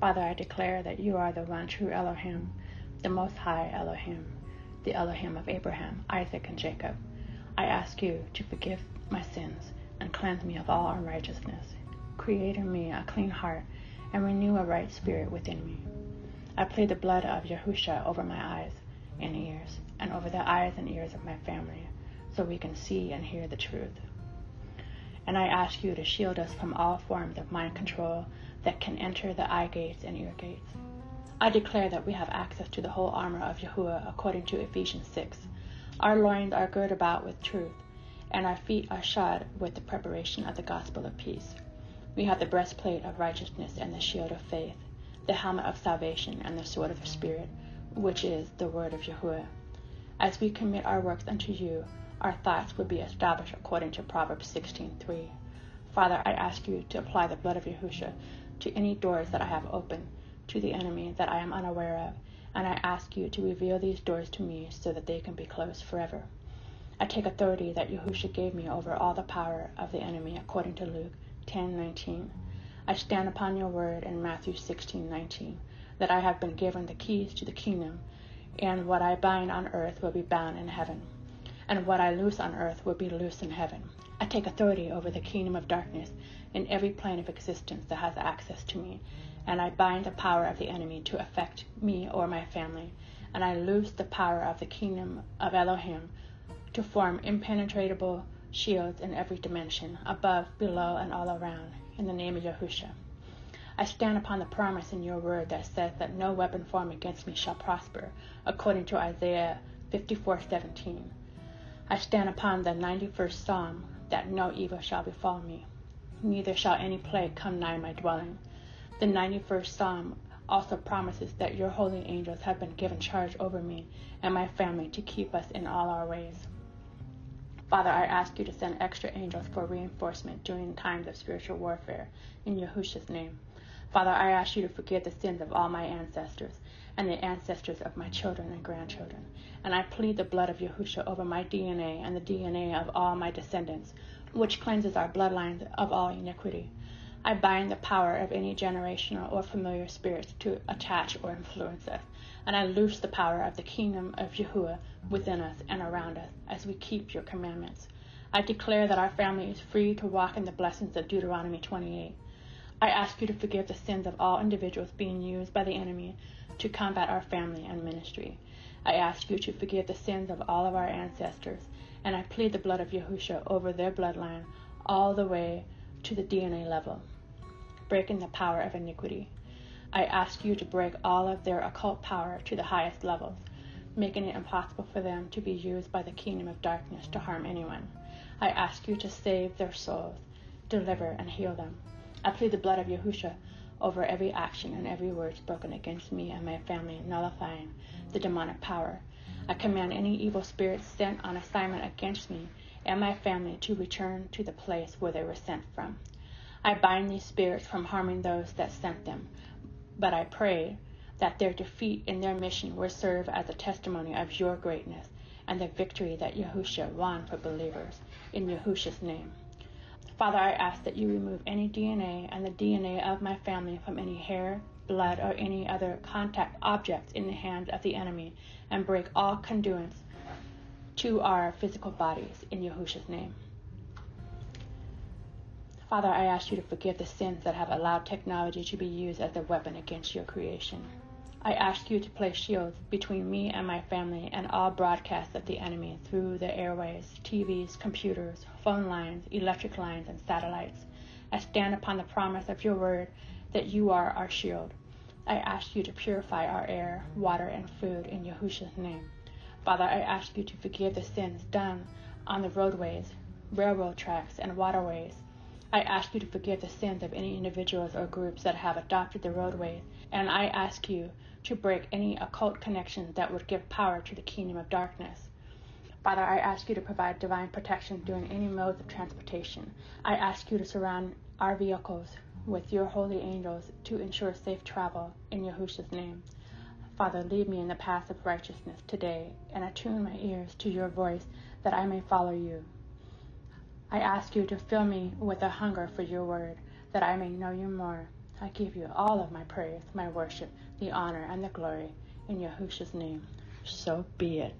Father, I declare that you are the one true Elohim, the Most High Elohim, the Elohim of Abraham, Isaac, and Jacob. I ask you to forgive my sins and cleanse me of all unrighteousness. Create in me a clean heart and renew a right spirit within me. I plead the blood of Yahusha over my eyes and ears, and over the eyes and ears of my family, so we can see and hear the truth. And I ask you to shield us from all forms of mind control that can enter the eye gates and ear gates. I declare that we have access to the whole armor of Yahuwah according to Ephesians 6. Our loins are girded about with truth, and our feet are shod with the preparation of the gospel of peace. We have the breastplate of righteousness and the shield of faith, the helmet of salvation and the sword of the Spirit, which is the word of Yahuwah. As we commit our works unto you, our thoughts will be established according to Proverbs 16:3. Father, I ask you to apply the blood of Yahusha to any doors that I have opened to the enemy that I am unaware of, and I ask you to reveal these doors to me so that they can be closed forever. I take authority that Yahusha gave me over all the power of the enemy according to Luke 10:19. I stand upon your word in Matthew 16:19, that I have been given the keys to the kingdom, and what I bind on earth will be bound in heaven, and what I loose on earth will be loose in heaven. I take authority over the kingdom of darkness in every plane of existence that has access to me, and I bind the power of the enemy to affect me or my family, and I loose the power of the kingdom of Elohim to form impenetrable shields in every dimension, above, below, and all around, in the name of Yahusha. I stand upon the promise in your word that says that no weapon formed against me shall prosper, according to Isaiah 54:17. I stand upon the 91st Psalm, that no evil shall befall me, neither shall any plague come nigh my dwelling. The 91st Psalm also promises that your holy angels have been given charge over me and my family to keep us in all our ways. Father, I ask you to send extra angels for reinforcement during times of spiritual warfare, in Yahusha's name. Father, I ask you to forgive the sins of all my ancestors and the ancestors of my children and grandchildren. And I plead the blood of Yahusha over my DNA and the DNA of all my descendants, which cleanses our bloodlines of all iniquity. I bind the power of any generational or familiar spirits to attach or influence us, and I loose the power of the kingdom of Yahuwah within us and around us as we keep your commandments. I declare that our family is free to walk in the blessings of Deuteronomy 28. I ask you to forgive the sins of all individuals being used by the enemy to combat our family and ministry. I ask you to forgive the sins of all of our ancestors, and I plead the blood of Yahusha over their bloodline all the way to the DNA level, breaking the power of iniquity. I ask you to break all of their occult power to the highest levels, making it impossible for them to be used by the kingdom of darkness to harm anyone. I ask you to save their souls, deliver, and heal them. I plead the blood of Yahusha over every action and every word spoken against me and my family, nullifying the demonic power. I command any evil spirits sent on assignment against me and my family to return to the place where they were sent from. I bind these spirits from harming those that sent them, but I pray that their defeat in their mission will serve as a testimony of your greatness and the victory that Yahusha won for believers, in Yahusha's name. Father, I ask that you remove any DNA and the DNA of my family from any hair, blood, or any other contact objects in the hands of the enemy, and break all conduits to our physical bodies, in Yahusha's name. Father, I ask you to forgive the sins that have allowed technology to be used as a weapon against your creation. I ask you to place shields between me and my family and all broadcasts of the enemy through the airways, TVs, computers, phone lines, electric lines, and satellites. I stand upon the promise of your word that you are our shield. I ask you to purify our air, water, and food in Yahusha's name. Father, I ask you to forgive the sins done on the roadways, railroad tracks, and waterways. I ask you to forgive the sins of any individuals or groups that have adopted the roadways, and I ask you to break any occult connections that would give power to the kingdom of darkness. Father, I ask you to provide divine protection during any modes of transportation. I ask you to surround our vehicles with your holy angels to ensure safe travel, in Yahusha's name. Father, lead me in the path of righteousness today, and attune my ears to your voice that I may follow you. I ask you to fill me with a hunger for your word, that I may know you more. I give you all of my praise, my worship, the honor, and the glory in Yahushua's name. So be it.